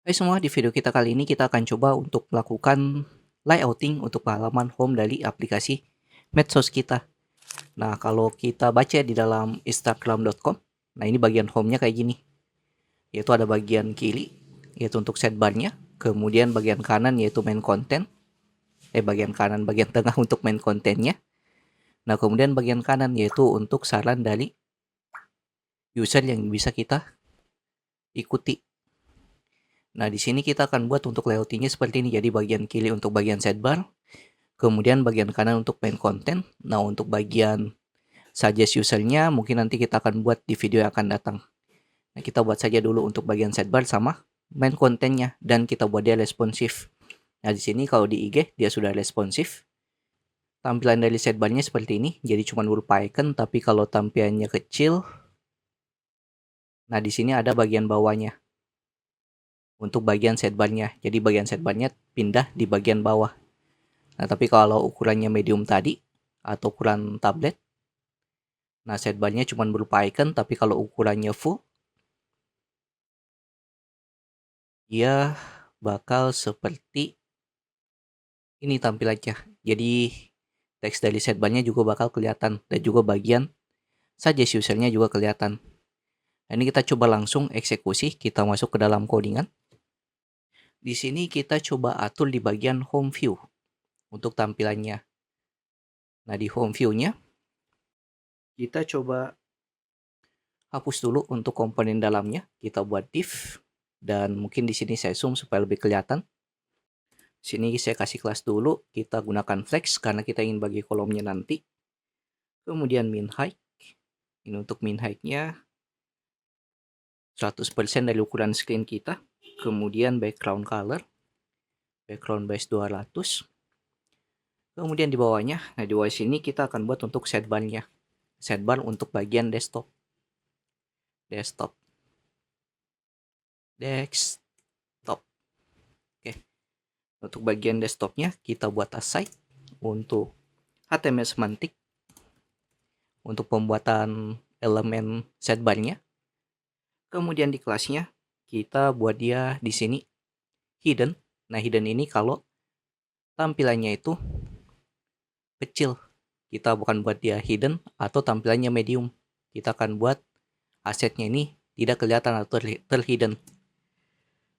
Hai semua, di video kita kali ini kita akan coba untuk melakukan layouting untuk halaman home dari aplikasi medsos kita. Nah, kalau kita baca di dalam instagram.com, nah ini bagian home-nya kayak gini. Yaitu ada bagian kiri, yaitu untuk sidebar-nya. Kemudian bagian kanan yaitu main content. Bagian kanan, bagian tengah untuk main content-nya. Nah, kemudian bagian kanan yaitu untuk saran dari user yang bisa kita ikuti. Nah, di sini kita akan buat untuk layoutingnya seperti ini. Jadi bagian kiri untuk bagian sidebar, kemudian bagian kanan untuk main content. Nah, untuk bagian suggest usernya mungkin nanti kita akan buat di video yang akan datang. Nah, kita buat saja dulu untuk bagian sidebar sama main contentnya dan kita buat dia responsif. Nah, di sini kalau di IG dia sudah responsif. Tampilan dari sidebarnya seperti ini, jadi cuma berupa icon, tapi kalau tampilannya kecil, nah di sini ada bagian bawahnya untuk bagian sidebarnya. Jadi bagian sidebarnya pindah di bagian bawah. Nah, tapi kalau ukurannya medium tadi atau ukuran tablet, nah sidebarnya cuma berupa icon, tapi kalau ukurannya full, dia bakal seperti ini tampilannya. Jadi teks dari sidebarnya juga bakal kelihatan dan juga bagian suggest usernya juga kelihatan. Nah, ini kita coba langsung eksekusi, kita masuk ke dalam codingan. Di sini kita coba atur di bagian home view untuk tampilannya. Nah, di home view-nya kita coba hapus dulu untuk komponen dalamnya. Kita buat div dan mungkin di sini saya zoom supaya lebih kelihatan. Sini saya kasih kelas dulu, kita gunakan flex karena kita ingin bagi kolomnya nanti. Kemudian min height. Ini untuk min height-nya 100% dari ukuran screen kita. Kemudian background color, background base 200. Kemudian di bawahnya, nah di bawah sini kita akan buat untuk sidebar-nya. Sidebar untuk bagian desktop. Desktop. Oke. Untuk bagian desktopnya kita buat aside untuk HTML semantik. Untuk pembuatan elemen sidebar-nya. Kemudian di kelasnya kita buat dia di sini hidden. Nah, hidden ini kalau tampilannya itu kecil. Kita bukan buat dia hidden atau tampilannya medium. Kita akan buat asetnya ini tidak kelihatan atau terhidden.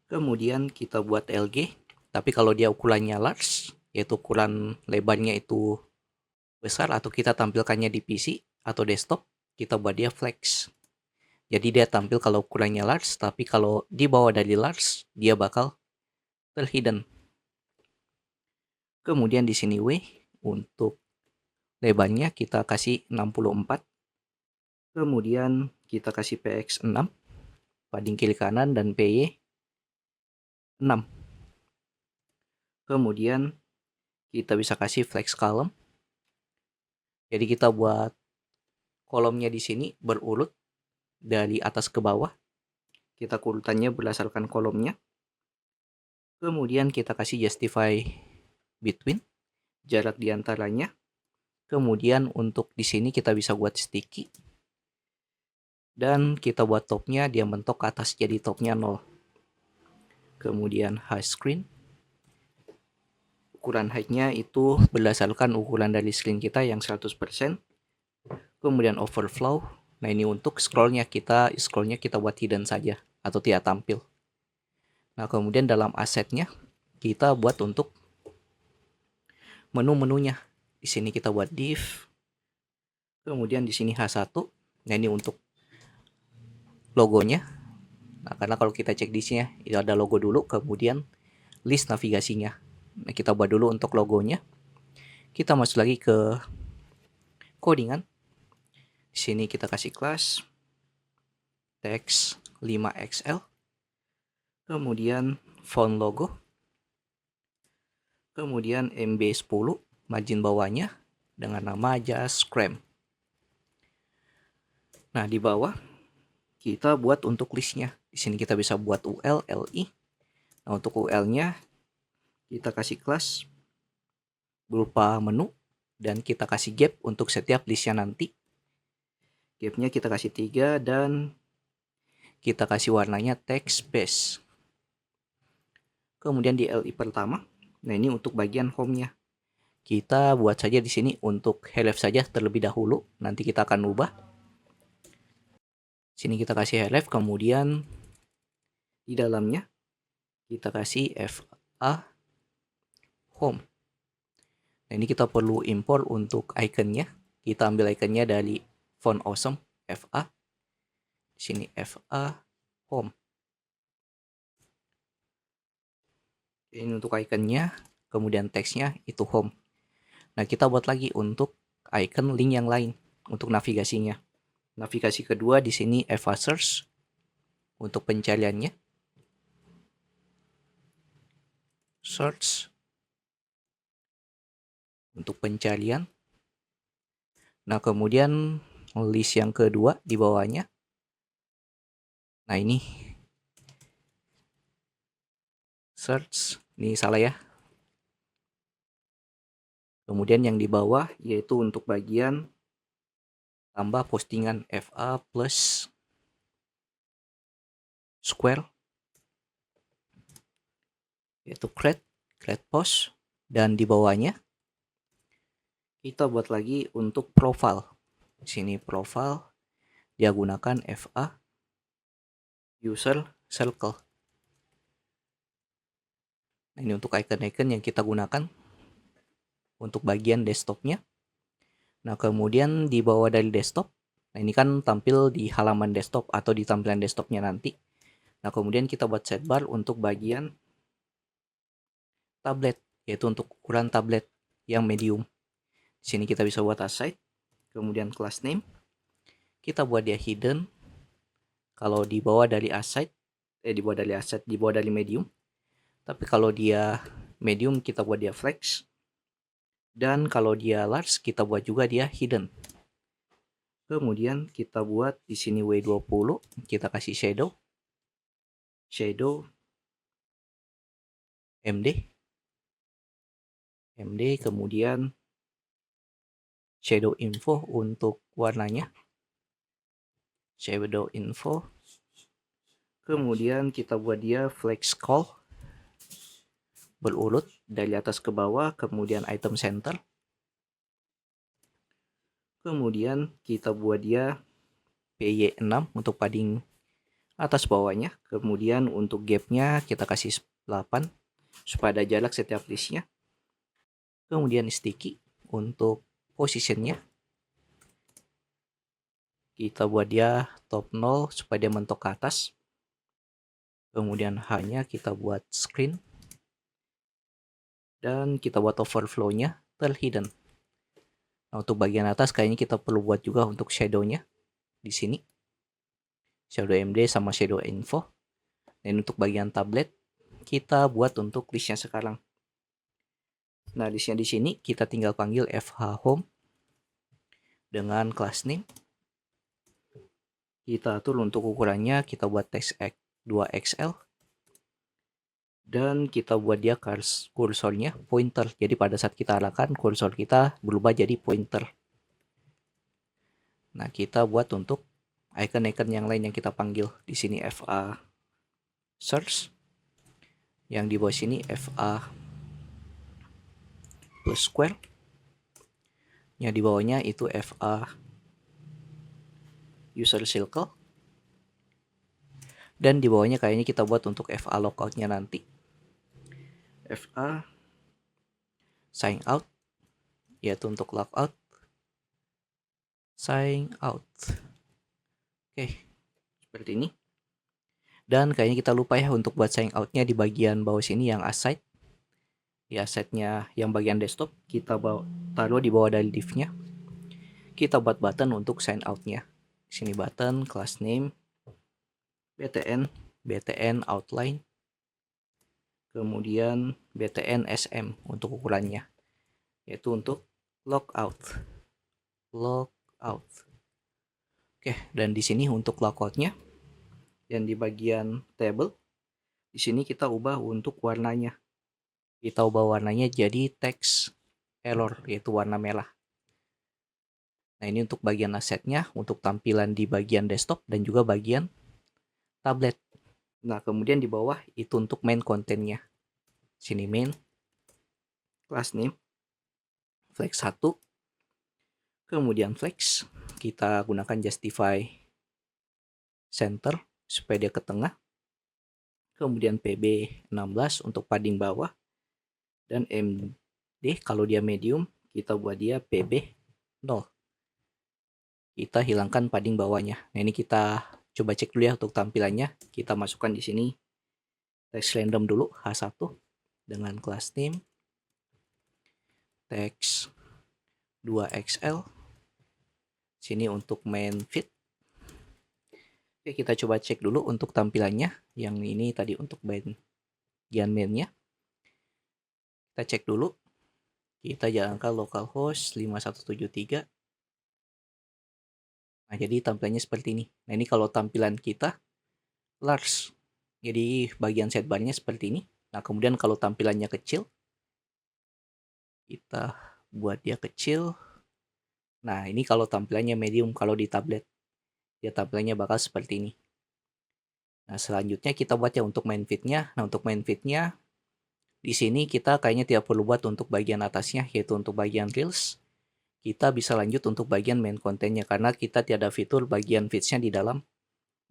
Kemudian kita buat LG. Tapi kalau dia ukurannya large, yaitu ukuran lebarnya itu besar atau kita tampilkannya di PC atau desktop, kita buat dia flex. Jadi dia tampil kalau ukurannya large, tapi kalau di bawah dari large, dia bakal terhidden. Kemudian di sini W untuk lebarnya kita kasih 64. Kemudian kita kasih PX 6, padding kiri kanan dan PY 6. Kemudian kita bisa kasih flex column. Jadi kita buat kolomnya di sini berurut dari atas ke bawah. Kita urutannya berdasarkan kolomnya. Kemudian kita kasih justify between, jarak di antaranya. Kemudian untuk di sini kita bisa buat sticky. Dan kita buat topnya dia mentok ke atas jadi topnya 0. Kemudian high screen. Ukuran height-nya itu berdasarkan ukuran dari screen kita yang 100%. Kemudian overflow. Nah, ini untuk scrollnya kita buat hidden saja atau tidak tampil. Nah, kemudian dalam asetnya kita buat untuk menu-menunya. Di sini kita buat div. Kemudian di sini H1. Nah, ini untuk logonya. Nah, karena kalau kita cek di sini itu ada logo dulu, kemudian list navigasinya. Nah, kita buat dulu untuk logonya. Kita masuk lagi ke codingan. Di sini kita kasih kelas text 5XL. Kemudian font logo. Kemudian MB10 margin bawahnya dengan nama just cram. Nah, di bawah kita buat untuk listnya. Di sini kita bisa buat UL, LI. Nah, untuk UL-nya kita kasih kelas berupa menu dan kita kasih gap untuk setiap listnya nanti. Gapnya kita kasih 3 dan kita kasih warnanya text base. Kemudian di LI pertama, nah ini untuk bagian home-nya. Kita buat saja di sini untuk href saja terlebih dahulu. Nanti kita akan ubah. Sini kita kasih href, kemudian di dalamnya kita kasih fa home. Nah, ini kita perlu import untuk iconnya. Kita ambil iconnya dari font awesome fa. Di sini fa home. Ini untuk iconnya, kemudian teksnya itu home. Nah, kita buat lagi untuk icon link yang lain untuk navigasinya. Navigasi kedua di sini fa search untuk pencariannya. Search untuk pencarian. Nah, kemudian list yang kedua di bawahnya. Nah, ini search, ini salah ya. Kemudian yang di bawah yaitu untuk bagian tambah postingan fa plus square, yaitu create post. Dan di bawahnya kita buat lagi untuk profile. Di sini profile dia gunakan fa user circle. Nah, ini untuk icon-icon yang kita gunakan untuk bagian desktopnya. Nah, kemudian di bawah dari desktop, nah ini kan tampil di halaman desktop atau di tampilan desktopnya nanti. Nah, kemudian kita buat sidebar untuk bagian tablet, yaitu untuk ukuran tablet yang medium. Di sini kita bisa buat aside, kemudian class name, kita buat dia hidden. Kalau di bawah dari aside, di bawah dari medium. Tapi kalau dia medium, kita buat dia flex. Dan kalau dia large, kita buat juga dia hidden. Kemudian kita buat di sini W20, kita kasih shadow MD, kemudian shadow info untuk warnanya, shadow info. Kemudian kita buat dia flex call, berurut dari atas ke bawah, kemudian item center. Kemudian kita buat dia PY6 untuk padding atas bawahnya. Kemudian untuk gapnya kita kasih 8 supaya ada jarak setiap listnya. Kemudian sticky untuk positionnya, kita buat dia top 0 supaya dia mentok ke atas. Kemudian hanya kita buat screen. Dan kita buat overflow-nya terhidden. Nah, untuk bagian atas kayaknya kita perlu buat juga untuk shadow-nya di sini. Shadow MD sama shadow info. Dan untuk bagian tablet kita buat untuk listnya sekarang. Nah, listnya di sini kita tinggal panggil fh home dengan class name. Kita atur untuk ukurannya, kita buat text 2XL. Dan kita buat dia kursornya pointer. Jadi pada saat kita arahkan, kursor kita berubah jadi pointer. Nah, kita buat untuk icon-icon yang lain yang kita panggil. Di sini fa search. Yang di bawah sini fa plus square. Yang di bawahnya itu fa user circle. Dan di bawahnya kayaknya kita buat untuk fa logout-nya nanti. fa sign out, yaitu untuk logout. Sign out. Oke, seperti ini. Dan kayaknya kita lupa ya untuk buat sign out-nya di bagian bawah sini yang aside. Di aside-nya yang bagian desktop, kita taruh di bawah dari div-nya. Kita buat button untuk sign out-nya. Sini button, class name, btn outline. Kemudian btn sm untuk ukurannya, yaitu untuk logout. Oke, dan di sini untuk logout-nya yang di bagian table, di sini kita ubah untuk warnanya. Kita ubah warnanya jadi text error, yaitu warna merah. Nah, ini untuk bagian asetnya, untuk tampilan di bagian desktop dan juga bagian tablet. Nah, kemudian di bawah itu untuk main kontennya. Sini main, class name, flex 1, kemudian flex, kita gunakan justify center supaya dia ke tengah, kemudian PB 16 untuk padding bawah, dan MD kalau dia medium, kita buat dia PB 0. Kita hilangkan padding bawahnya. Nah, ini kita coba cek dulu ya untuk tampilannya. Kita masukkan di sini text random dulu, H1 dengan class name, text 2XL. Sini untuk main fit. Oke, kita coba cek dulu untuk tampilannya. Yang ini tadi untuk bagian mainnya. Kita cek dulu. Kita jalankan localhost 5173. Nah, jadi tampilannya seperti ini. Nah, ini kalau tampilan kita large. Jadi bagian sidebarnya seperti ini. Nah, kemudian kalau tampilannya kecil, kita buat dia kecil. Nah, ini kalau tampilannya medium, kalau di tablet, dia tampilannya bakal seperti ini. Nah, selanjutnya kita buat ya untuk main feed-nya. Nah, untuk main feed-nya, di sini kita kayaknya tidak perlu buat untuk bagian atasnya, yaitu untuk bagian Reels. Kita bisa lanjut untuk bagian main kontennya, karena kita tidak ada fitur bagian feeds-nya di dalam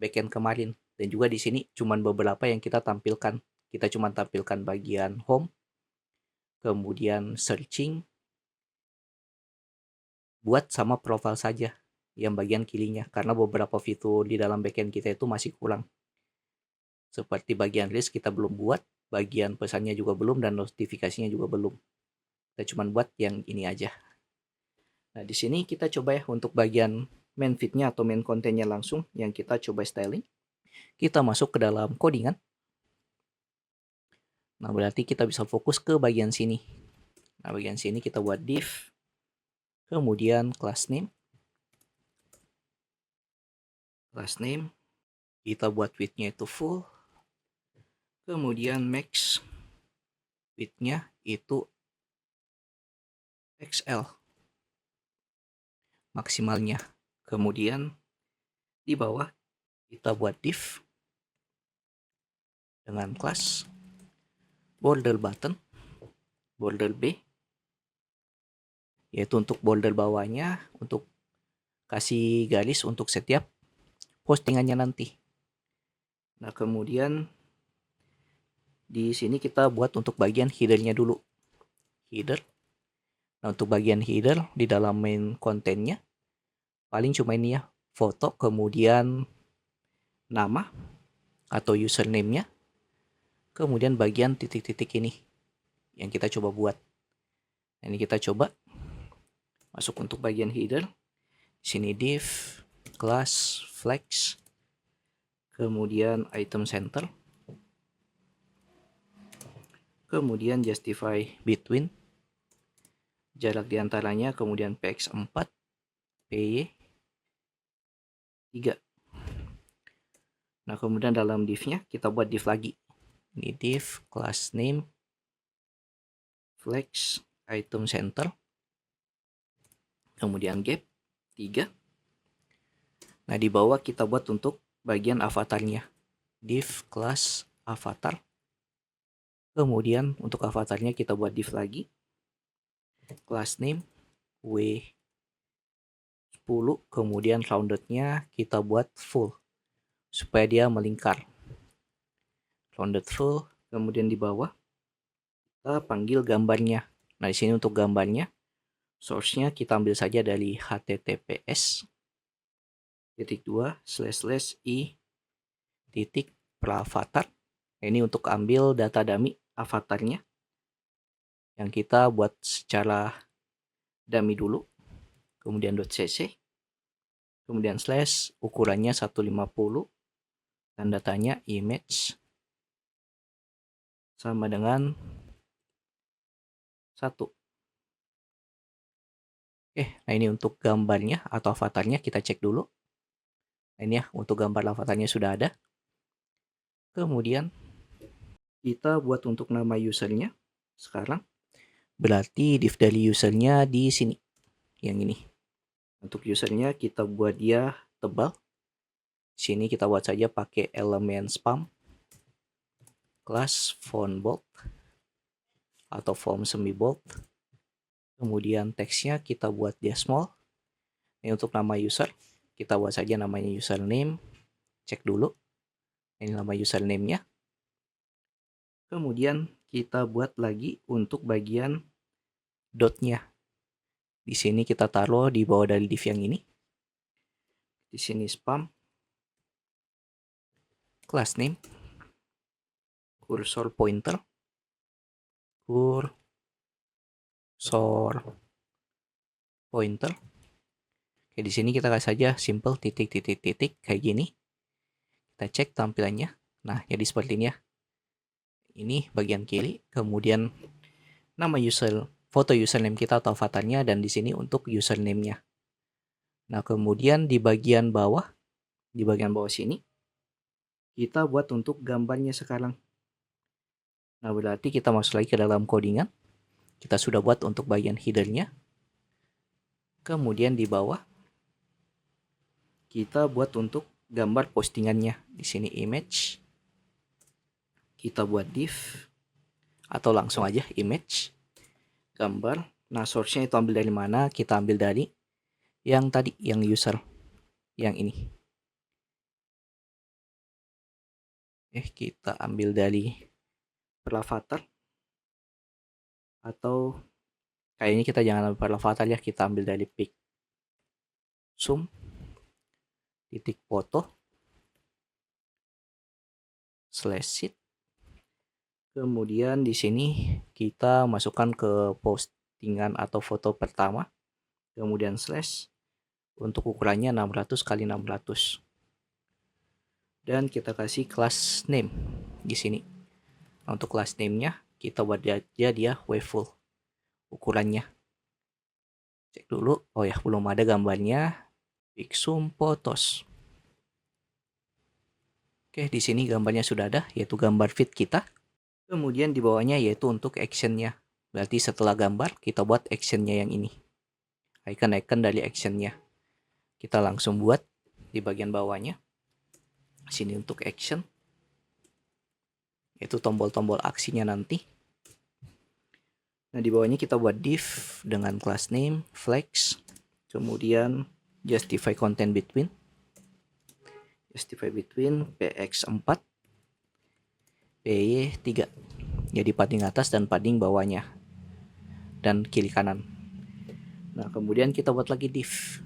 backend kemarin. Dan juga di sini cuma beberapa yang kita tampilkan. Kita cuma tampilkan bagian home, kemudian searching, buat sama profile saja yang bagian kirinya, karena beberapa fitur di dalam backend kita itu masih kurang. Seperti bagian list kita belum buat, bagian pesannya juga belum, dan notifikasinya juga belum. Kita cuma buat yang ini aja. Nah, di sini kita coba ya untuk bagian main feed-nya atau main kontennya langsung yang kita coba styling. Kita masuk ke dalam codingan. Nah, berarti kita bisa fokus ke bagian sini. Nah, bagian sini kita buat div, kemudian class name, kita buat width-nya itu full, kemudian max width-nya itu XL, maksimalnya. Kemudian di bawah kita buat div dengan class border button, border B, yaitu untuk border bawahnya, untuk kasih garis untuk setiap postingannya nanti. Nah, kemudian di sini kita buat untuk bagian header-nya dulu. Header. Nah, untuk bagian header di dalam main kontennya paling cuma ini ya, foto, kemudian nama atau username-nya, kemudian bagian titik-titik ini yang kita coba buat. Nah, ini kita coba masuk untuk bagian header. Sini div, class, flex, kemudian item center, kemudian justify between, jarak diantaranya, kemudian px4, py 3. Nah, kemudian dalam div-nya kita buat div lagi. Ini div, class name, flex, item center, kemudian gap 3. Nah, di bawah kita buat untuk bagian avatarnya. Div, class, avatar. Kemudian untuk avatarnya kita buat div lagi. Class name, W10, kemudian rounded-nya kita buat full supaya dia melingkar. Rounded full, kemudian di bawah kita panggil gambarnya. Nah, di sini untuk gambarnya source-nya kita ambil saja dari https://i.per-avatar. Ini untuk ambil data dummy avatarnya yang kita buat secara dummy dulu. Kemudian .cc, kemudian slash, ukurannya 150, dan datanya image sama dengan 1. Nah ini untuk gambarnya atau avatarnya kita cek dulu. Nah, ini ya untuk gambar avatarnya sudah ada. Kemudian kita buat untuk nama usernya sekarang. Berarti div dari usernya di sini, yang ini. Untuk usernya kita buat dia tebal. Sini kita buat saja pakai elemen spam, class font bold, atau font semi bold. Kemudian teksnya kita buat dia small. Ini untuk nama user, kita buat saja namanya username. Cek dulu, ini nama username-nya. Kemudian kita buat lagi untuk bagian dotnya. Di sini kita taruh di bawah dari div yang ini. Di sini spam, class name, cursor pointer, cursor pointer. Oke, di sini kita kasih saja simple titik kayak gini. Kita cek tampilannya. Nah, jadi seperti ini ya. Ini bagian kiri, kemudian nama foto username kita atau avatarnya, dan di sini untuk username-nya. Nah, kemudian di bagian bawah sini kita buat untuk gambarnya sekarang. Nah, berarti kita masuk lagi ke dalam codingan. Kita sudah buat untuk bagian header-nya. Kemudian di bawah kita buat untuk gambar postingannya. Di sini image. Kita buat div atau langsung aja image gambar. Nah, source-nya itu ambil dari mana? Kita ambil dari yang tadi, yang user, yang ini. Kita ambil dari per avatar, atau kayaknya kita jangan ambil per avatar ya, kita ambil dari pic zoom titik foto /sheet. Kemudian di sini kita masukkan ke postingan atau foto pertama, kemudian slash, untuk ukurannya 600 x 600. Dan kita kasih class name di sini. Untuk class name-nya kita buat dia wavefull ukurannya. Cek dulu. Oh ya, belum ada gambarnya. Pixum photos. Oke, di sini gambarnya sudah ada, yaitu gambar feed kita. Kemudian di bawahnya yaitu untuk action-nya. Berarti setelah gambar kita buat action-nya yang ini. Icon-icon dari action-nya. Kita langsung buat di bagian bawahnya. Sini untuk action, yaitu tombol-tombol aksinya nanti. Nah, di bawahnya kita buat div dengan class name, flex, kemudian justify content between, px4, py3. Jadi padding atas dan padding bawahnya, dan kiri kanan. Nah, kemudian kita buat lagi div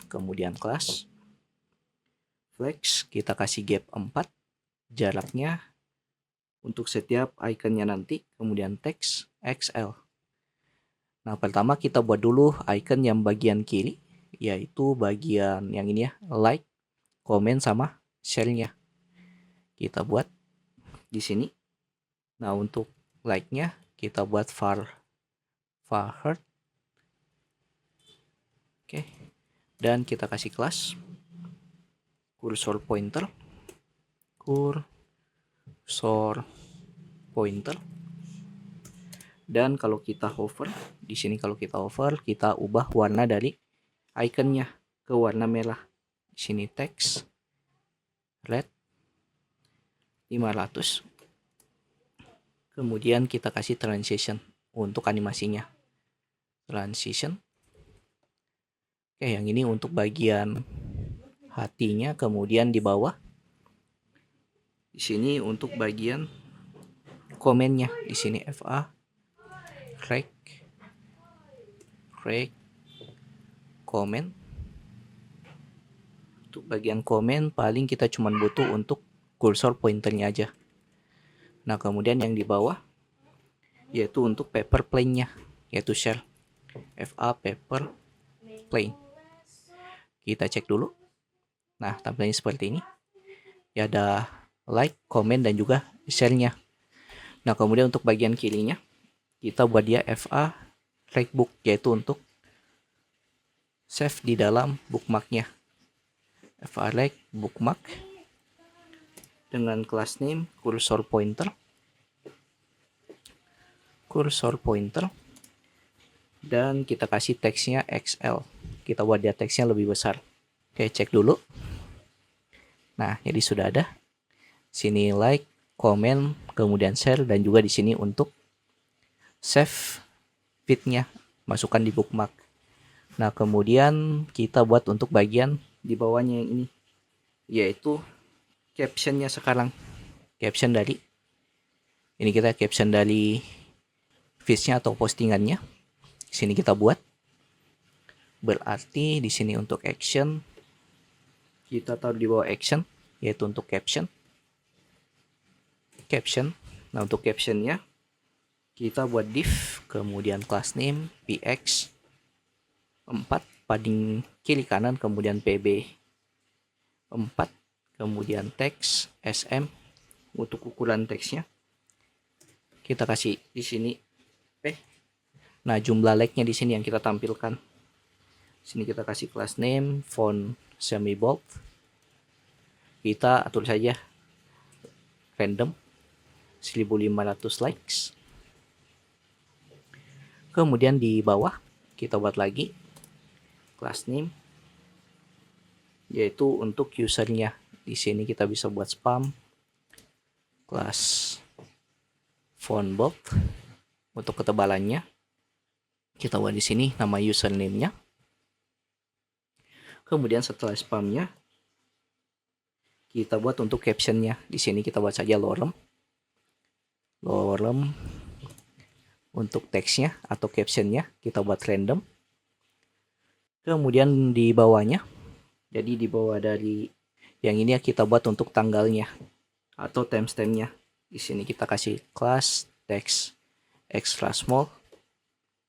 kemudian class, flex, kita kasih gap 4, jaraknya untuk setiap ikonnya nanti, kemudian text XL. Nah, pertama kita buat dulu icon yang bagian kiri, yaitu bagian yang ini ya, like, comment, sama share-nya. Kita buat di sini. Nah, untuk like-nya kita buat var heart. Oke. Dan kita kasih kelas cursor pointer. Dan kalau kita hover, di sini kalau kita hover, kita ubah warna dari ikonnya ke warna merah. Di sini text red 500. Kemudian kita kasih transition untuk animasinya. Transition. Oke, yang ini untuk bagian hatinya, kemudian di bawah. Di sini untuk bagian komennya, di sini FA rec komen. Untuk bagian komen paling kita cuma butuh untuk cursor pointernya aja. Nah, kemudian yang di bawah yaitu untuk paper plane-nya, yaitu share FA paper plane. Kita cek dulu. Nah, tampilannya seperti ini. Ya, ada like, comment, dan juga share-nya. Nah, kemudian untuk bagian kirinya kita buat dia FA Book, yaitu untuk save di dalam bookmark-nya. FA bookmark dengan class name cursor pointer. Dan kita kasih teksnya XL. Kita buat dia teksnya lebih besar. Oke, cek dulu. Nah, jadi sudah ada. Sini like, comment, kemudian share, dan juga di sini untuk save feed-nya, masukkan di bookmark. Nah, kemudian kita buat untuk bagian di bawahnya yang ini, yaitu caption-nya sekarang. Caption dari ini, kita caption dari feeds-nya atau postingannya. Di sini kita buat. Berarti di sini untuk action kita taruh di bawah action, yaitu untuk caption. Nah, untuk captionnya kita buat div, kemudian class name px 4 padding kiri kanan, kemudian pb 4, kemudian teks sm. Untuk ukuran teksnya kita kasih di sini p. Nah, jumlah like-nya di sini yang kita tampilkan. Sini kita kasih class name font semi bold. Kita atur saja random 1500 likes. Kemudian di bawah kita buat lagi class name, yaitu untuk usernya. Di sini kita bisa buat spam, class font bold. Untuk ketebalannya kita buat di sini nama username-nya. Kemudian setelah spamnya kita buat untuk captionnya. Di sini kita buat saja lorem. Untuk teksnya atau captionnya kita buat random. Kemudian di bawahnya, jadi di bawah dari yang ini ya, kita buat untuk tanggalnya atau timestampnya. Di sini kita kasih class text extra small,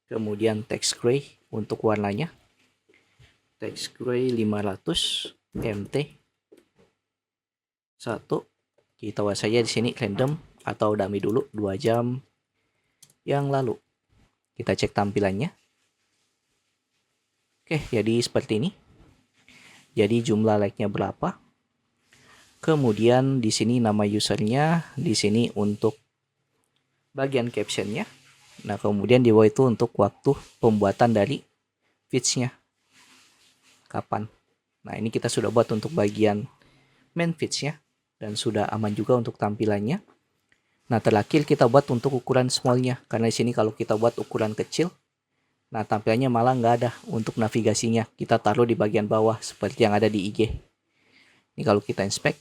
kemudian text gray untuk warnanya, text gray 500 mt 1. Kita buat saja di sini random atau dummy dulu 2 jam yang lalu. Kita cek tampilannya. Oke, jadi seperti ini. Jadi jumlah like-nya berapa? Kemudian di sini nama usernya, di sini untuk bagian captionnya. Nah, kemudian di bawah itu untuk waktu pembuatan dari feeds-nya. Kapan? Nah, ini kita sudah buat untuk bagian main feeds-nya dan sudah aman juga untuk tampilannya. Nah, terakhir kita buat untuk ukuran small-nya, karena di sini kalau kita buat ukuran kecil, nah tampilannya malah nggak ada untuk navigasinya. Kita taruh di bagian bawah seperti yang ada di IG. Ini kalau kita inspect.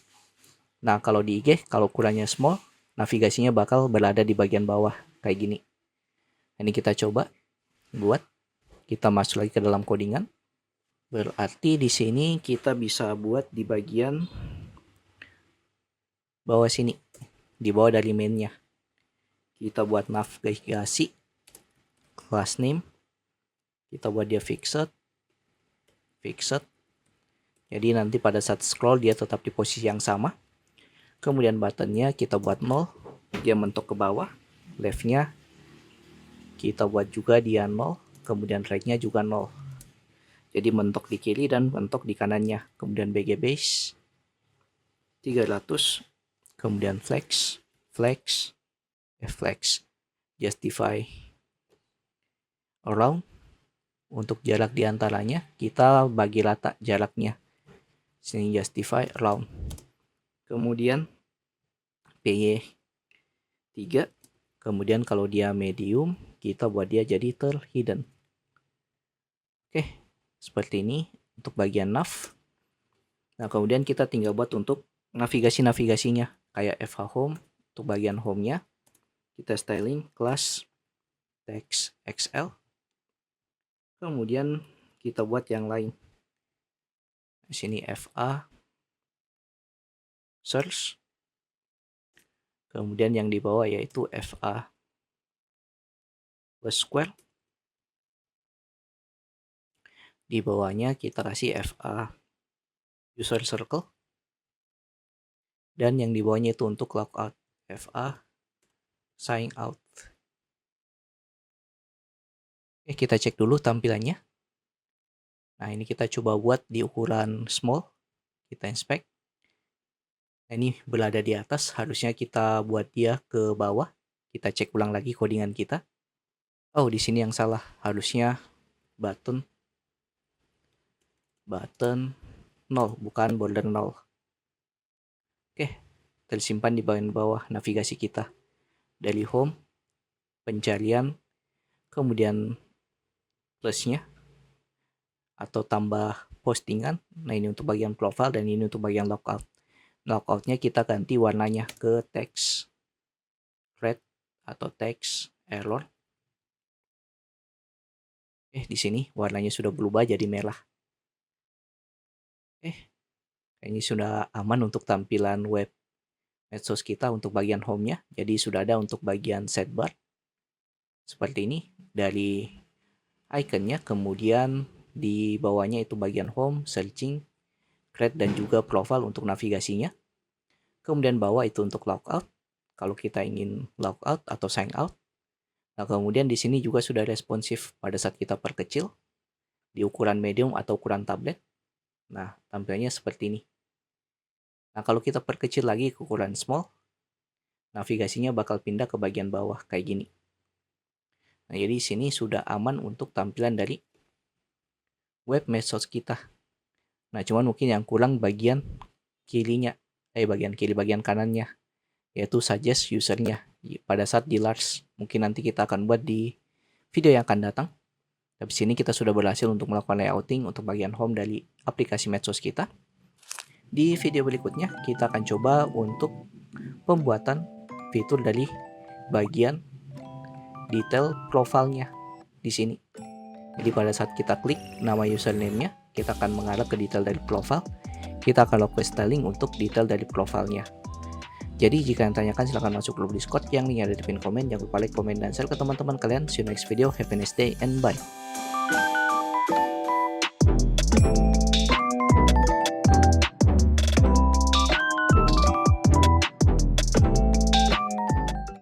Nah, kalau di IG, kalau ukurannya small, navigasinya bakal berada di bagian bawah kayak gini. Ini kita coba buat. Kita masuk lagi ke dalam codingan. Berarti di sini kita bisa buat di bagian bawah sini, di bawah dari main-nya. Kita buat navigasi, class name, kita buat dia fixed. Jadi nanti pada saat scroll dia tetap di posisi yang sama. Kemudian buttonnya kita buat 0, dia mentok ke bawah. Leftnya kita buat juga dia 0, kemudian rightnya juga 0. Jadi mentok di kiri dan mentok di kanannya. Kemudian BG base 300, kemudian flex, justify around. Untuk jarak diantaranya kita bagi rata jaraknya. Sini justify around. Kemudian PY 3. Kemudian kalau dia medium, kita buat dia jadi terhidden. Oke, seperti ini untuk bagian nav. Nah, kemudian kita tinggal buat untuk navigasi-navigasinya. Kayak FH Home, untuk bagian home-nya. Kita styling, class, text XL. Kemudian kita buat yang lain. Di sini FA, search. Kemudian yang di bawah yaitu FA square. Di bawahnya kita kasih FA user circle. Dan yang di bawahnya itu untuk logout, FA sign out. Oke, kita cek dulu tampilannya. Nah, ini kita coba buat di ukuran small. Kita inspect. Nah, ini berada di atas, harusnya kita buat dia ke bawah. Kita cek ulang lagi codingan kita. Oh, di sini yang salah. Harusnya button 0, bukan border 0. Oke, tersimpan di bagian bawah navigasi kita. Dari home, pencarian, kemudian plusnya atau tambah postingan. Nah, ini untuk bagian profile dan ini untuk bagian logout. Logoutnya kita ganti warnanya ke text red atau text error. Di sini warnanya sudah berubah jadi merah. Ini sudah aman untuk tampilan web medsos kita untuk bagian home-nya. Jadi sudah ada untuk bagian sidebar. Seperti ini dari ikonnya, kemudian di bawahnya itu bagian home, searching, create, dan juga profile untuk navigasinya. Kemudian bawah itu untuk logout, kalau kita ingin logout atau sign out. Nah, kemudian di sini juga sudah responsif pada saat kita perkecil di ukuran medium atau ukuran tablet. Nah, tampilannya seperti ini. Nah, kalau kita perkecil lagi ke ukuran small, navigasinya bakal pindah ke bagian bawah kayak gini. Nah, jadi di sini sudah aman untuk tampilan dari web medsos kita. Nah, cuman mungkin yang kurang bagian kirinya, bagian kanannya, yaitu suggest usernya pada saat di large. Mungkin nanti kita akan buat di video yang akan datang. Tapi sini kita sudah berhasil untuk melakukan layouting untuk bagian home dari aplikasi medsos kita. Di video berikutnya kita akan coba untuk pembuatan fitur dari bagian detail profilnya di sini. Jadi pada saat kita klik nama username-nya, kita akan mengarah ke detail dari profile. Kita akan lakukan styling untuk detail dari profilnya. Jadi jika yang tanyakan silahkan masuk grup Discord yang linknya ada di pin komen. Jangan lupa like, komen, dan share ke teman-teman kalian. See you next video. Have a nice day and bye.